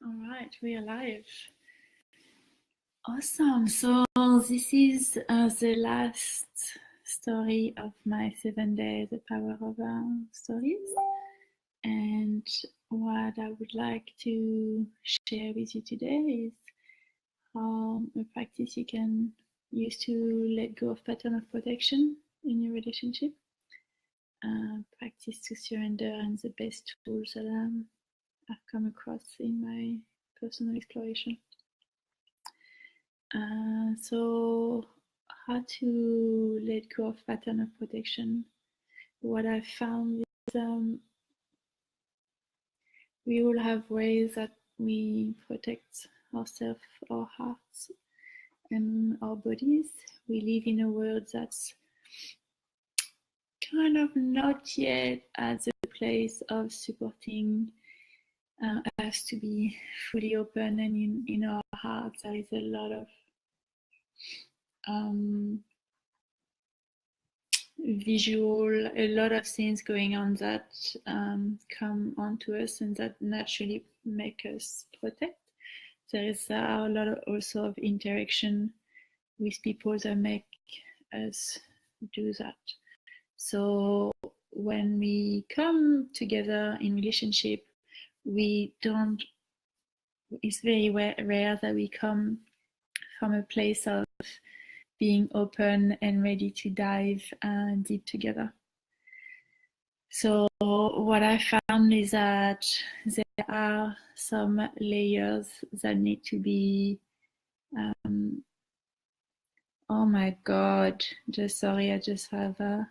All right, we are live. Awesome. So this is the last story of my 7 days, The Power of Stories. And what I would like to share with you today is how a practice you can use to let go of pattern of protection in your relationship. Practice to surrender, and the best tools that I've come across in my personal exploration. So how to let go of pattern of protection. What I found is we all have ways that we protect ourselves, our hearts, and our bodies. We live in a world that's kind of not yet at the place of supporting us to be fully open, and in our hearts there is a lot of visual, a lot of things going on that come onto us and that naturally make us protect. There is a lot of also of interaction with people that make us do that. So when we come together in relationship, it's very rare that we come from a place of being open and ready to dive deep together. So what I found is that there are some layers that need to be oh my god, sorry, I just have a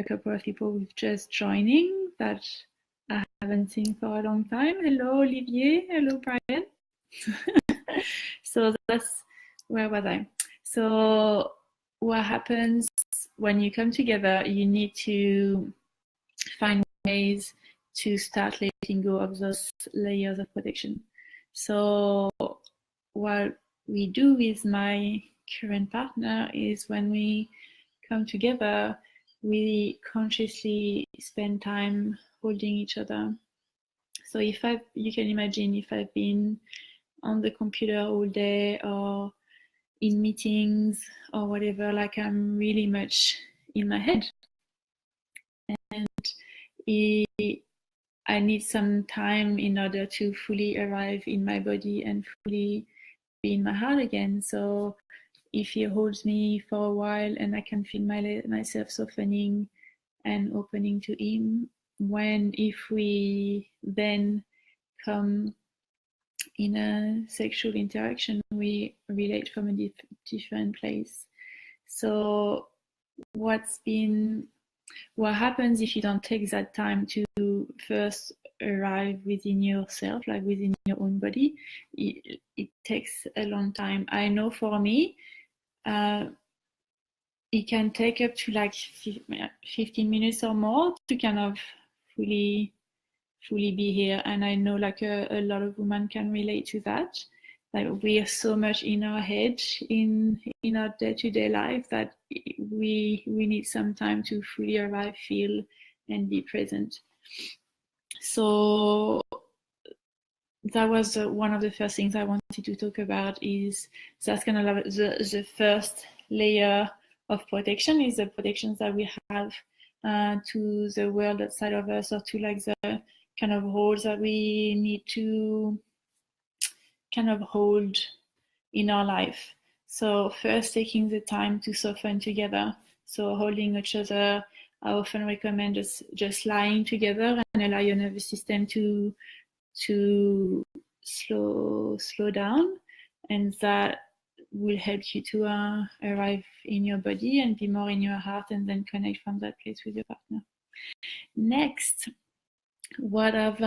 couple of people just joining that I haven't seen for a long time. Hello Olivier, hello Brian. So that's, where was I? So what happens when you come together, you need to find ways to start letting go of those layers of protection. So what we do with my current partner is when we come together, we consciously spend time holding each other. So you can imagine if I've been on the computer all day or in meetings or whatever, like I'm really much in my head, and I need some time in order to fully arrive in my body and fully be in my heart again. So if he holds me for a while and I can feel myself softening and opening to him, if we then come in a sexual interaction, we relate from a different place. So what happens if you don't take that time to first arrive within yourself, like within your own body? It takes a long time. I know for me, it can take up to like 15 minutes or more to kind of fully be here. And I know like a lot of women can relate to that. Like we are so much in our head in our day-to-day life that we need some time to fully arrive, feel, and be present. So that was one of the first things I wanted to talk about. Is that's kind of the first layer of protection, is the protections that we have to the world outside of us, or to like the kind of roles that we need to kind of hold in our life. So first, taking the time to soften together. So holding each other, I often recommend just lying together and allow your nervous system to slow down, and that will help you to arrive in your body and be more in your heart, and then connect from that place with your partner. Next, what I've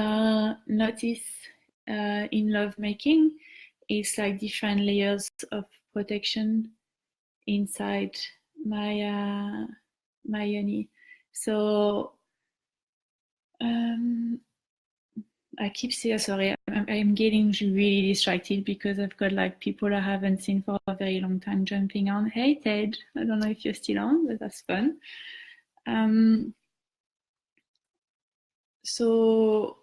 noticed in lovemaking is like different layers of protection inside my yoni. So I keep saying, sorry, I'm getting really distracted because I've got like people I haven't seen for a very long time jumping on. Hey Ted, I don't know if you're still on, but that's fun. So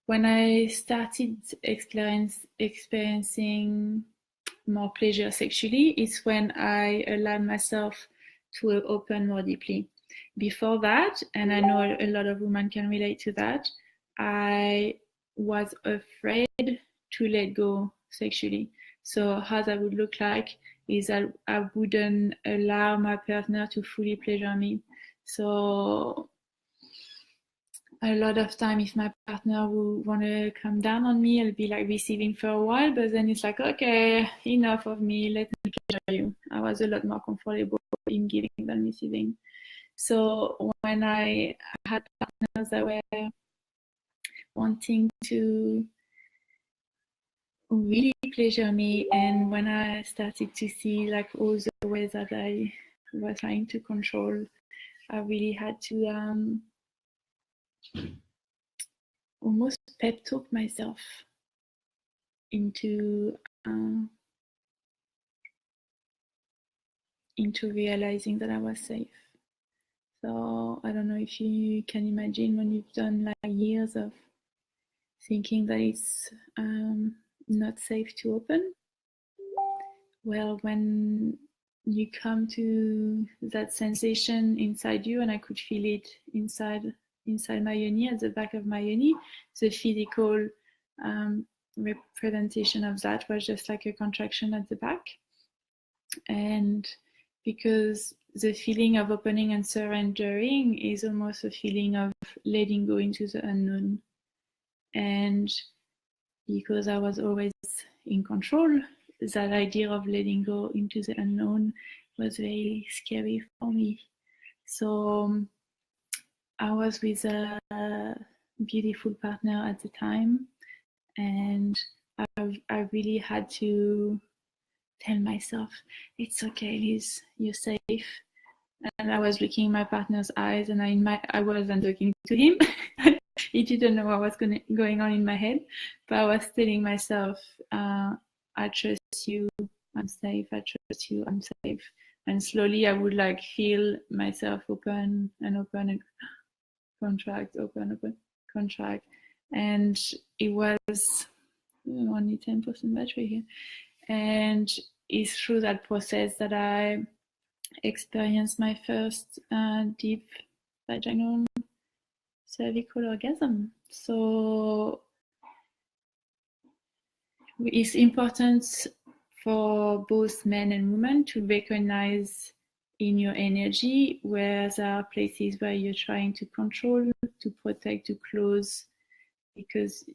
when I started experiencing more pleasure sexually, it's when I allowed myself to open more deeply. Before that, and I know a lot of women can relate to that, I was afraid to let go sexually. So how that would look like is that I wouldn't allow my partner to fully pleasure me. So a lot of time, if my partner will want to come down on me, I'll be like receiving for a while, but then it's like, okay, enough of me, let me pleasure you. I was a lot more comfortable in giving than receiving. So when I had partners that were wanting to really pleasure me, and when I started to see like all the ways that I was trying to control, I really had to almost pep talk myself into realizing that I was safe. So I don't know if you can imagine when you've done like years of thinking that it's not safe to open. Well, when you come to that sensation inside you, and I could feel it inside my yoni, at the back of my yoni, the physical representation of that was just like a contraction at the back. And because the feeling of opening and surrendering is almost a feeling of letting go into the unknown. And because I was always in control, that idea of letting go into the unknown was very scary for me. So I was with a beautiful partner at the time, and I really had to tell myself, it's okay, Liz, you're safe. And I was looking in my partner's eyes, and I wasn't talking to him. He didn't know what was going on in my head, but I was telling myself, I trust you, I'm safe, I trust you, I'm safe. And slowly I would like feel myself open and contract, open, contract. And it was only 10% battery here. And it's through that process that I experienced my first deep vaginal cervical orgasm. So it's important for both men and women to recognize in your energy where there are places where you're trying to control, to protect, to close, because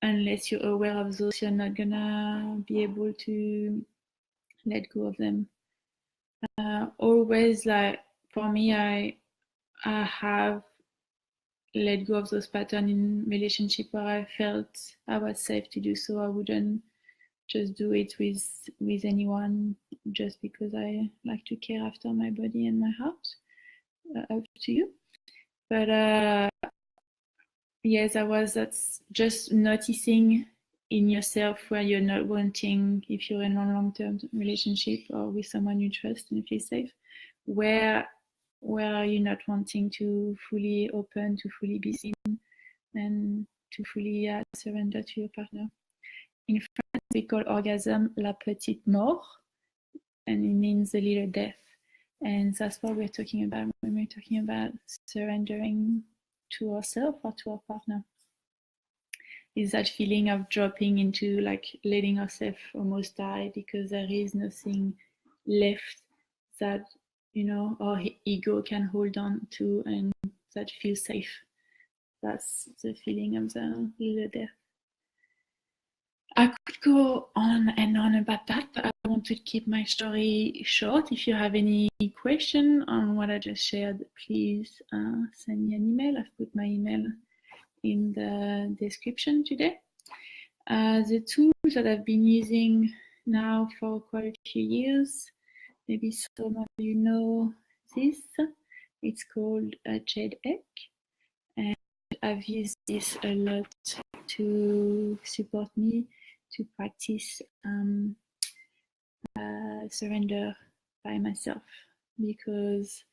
unless you're aware of those, you're not gonna be able to let go of them. Always, like for me, I have let go of those patterns in relationship where I felt I was safe to do so. I wouldn't just do it with anyone just because I like to care after my body and my heart. Up to you. But yes, that's just noticing in yourself where you're not wanting, if you're in a long-term relationship or with someone you trust and feel safe, where are you not wanting to fully open, to fully be seen, and to fully surrender to your partner. In France, we call orgasm la petite mort, and it means the little death. And that's what we're talking about when we're talking about surrendering to ourselves or to our partner. Is that feeling of dropping into like letting ourselves almost die because there is nothing left that our ego can hold on to and that feels safe. That's the feeling of the little death. I could go on and on about that, but I want to keep my story short. If you have any question on what I just shared, please send me an email. I've put my email in the description today. The tools that I've been using now for quite a few years, maybe some of you know this, it's called Jade Egg, and I've used this a lot to support me to practice surrender by myself, because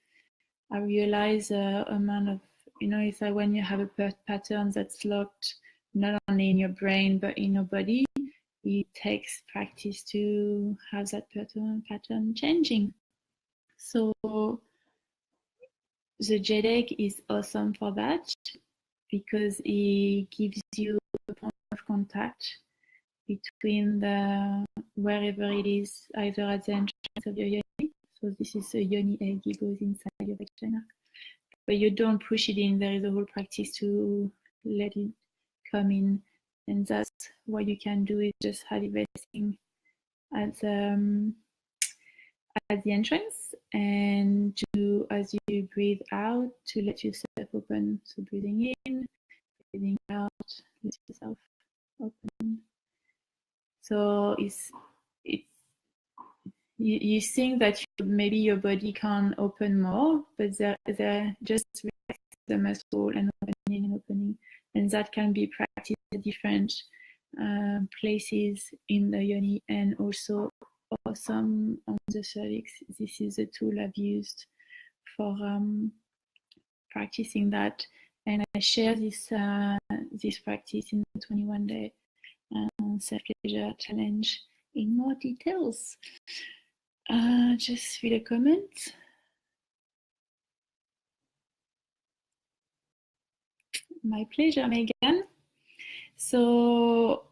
I realize amount of, it's like when you have a pattern that's locked not only in your brain but in your body. It takes practice to have that pattern changing. So the JEDEC is awesome for that because it gives you a point of contact between the wherever it is, either at the entrance of your yoni. So this is a yoni egg, it goes inside your vagina. But you don't push it in, there is a whole practice to let it come in. And that's what you can do is just have it resting at the entrance, and to, as you breathe out, to let yourself open. So breathing in, breathing out, let yourself open. So it's you think that maybe your body can open more, but they're just the muscle and opening, and that can be practiced at different places in the yoni, and also some on the cervix. This is a tool I've used for practicing that, and I share this practice in the 21-day self-pleasure challenge in more details. Just read a comment. My pleasure, Megan. So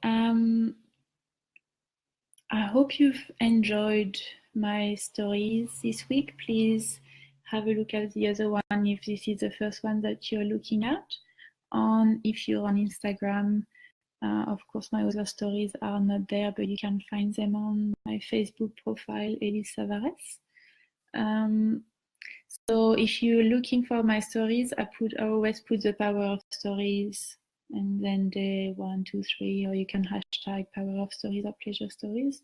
I hope you've enjoyed my stories this week. Please have a look at the other one if this is the first one that you're looking at. If you're on Instagram, of course, my other stories are not there, but you can find them on my Facebook profile, Elise Savares. So if you're looking for my stories, I always put the power of stories, and then day 1, 2, 3, or you can hashtag power of stories or pleasure stories.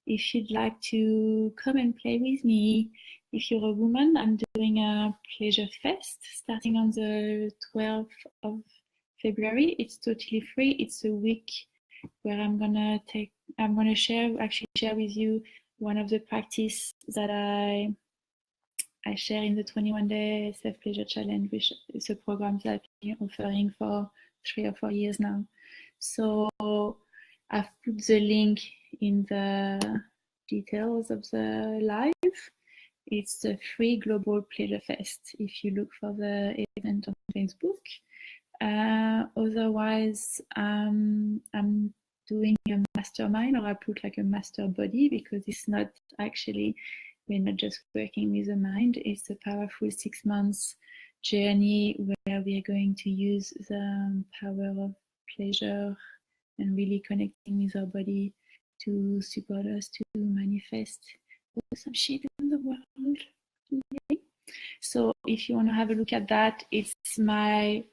If you'd like to come and play with me, if you're a woman, I'm doing a pleasure fest starting on the 12th of February. It's totally free. It's a week where I'm gonna share with you one of the practice that I share in the 21-day self-pleasure challenge, which is a program that I've been offering for 3 or 4 years now. So I've put the link in the details of the live. It's a free global pleasure fest if you look for the event on Facebook. Otherwise, I'm doing a mastermind, or I put like a master body, because it's not actually, we're not just working with the mind. It's a powerful 6 months journey where we are going to use the power of pleasure and really connecting with our body to support us to manifest some shit in the world. Okay. So if you want to have a look at that, it's my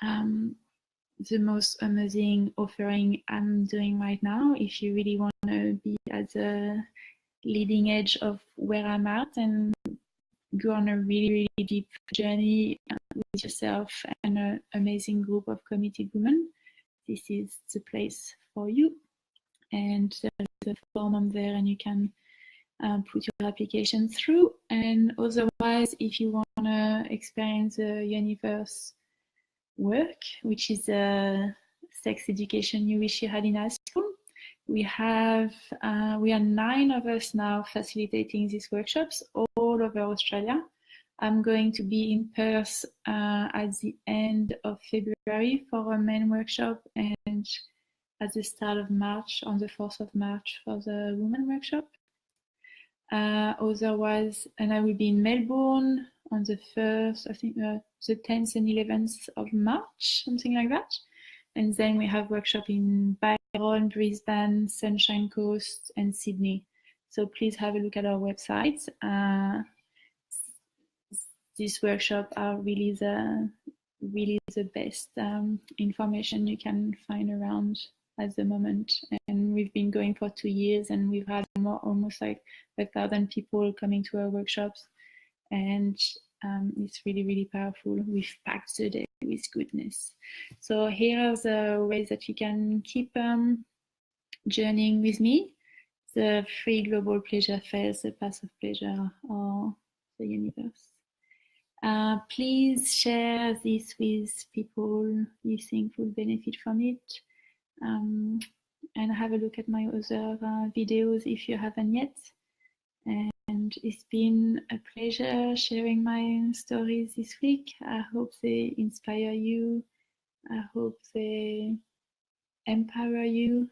the most amazing offering I'm doing right now. If you really want to be at the leading edge of where I'm at and go on a really, really deep journey with yourself and an amazing group of committed women, this is the place for you. And there's a form on there, and you can put your application through. And otherwise, if you want to experience the universe work, which is a sex education you wish you had in high school, we are 9 of us now facilitating these workshops all over Australia. I'm going to be in Perth at the end of February for a main workshop, and at the start of March, on the 4th of March, for the women workshop. Otherwise, and I will be in Melbourne on the 1st, I think the 10th and 11th of March, something like that. And then we have workshop in Byron, Brisbane, Sunshine Coast, and Sydney. So please have a look at our website. These workshops are really the best information you can find around at the moment. And we've been going for 2 years, and we've had almost like 1,000 people coming to our workshops, and it's really, really powerful. We've packed the day with goodness. So here are the ways that you can keep journeying with me: the free global pleasure fest, the path of pleasure, or the universe. Please share this with people you think will benefit from it. And have a look at my other videos if you haven't yet. And it's been a pleasure sharing my stories this week. I hope they inspire you. I hope they empower you.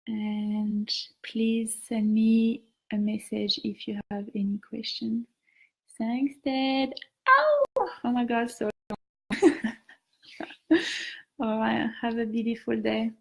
And please send me a message if you have any questions. Thanks, Dad. Oh my God, sorry. All right, have a beautiful day.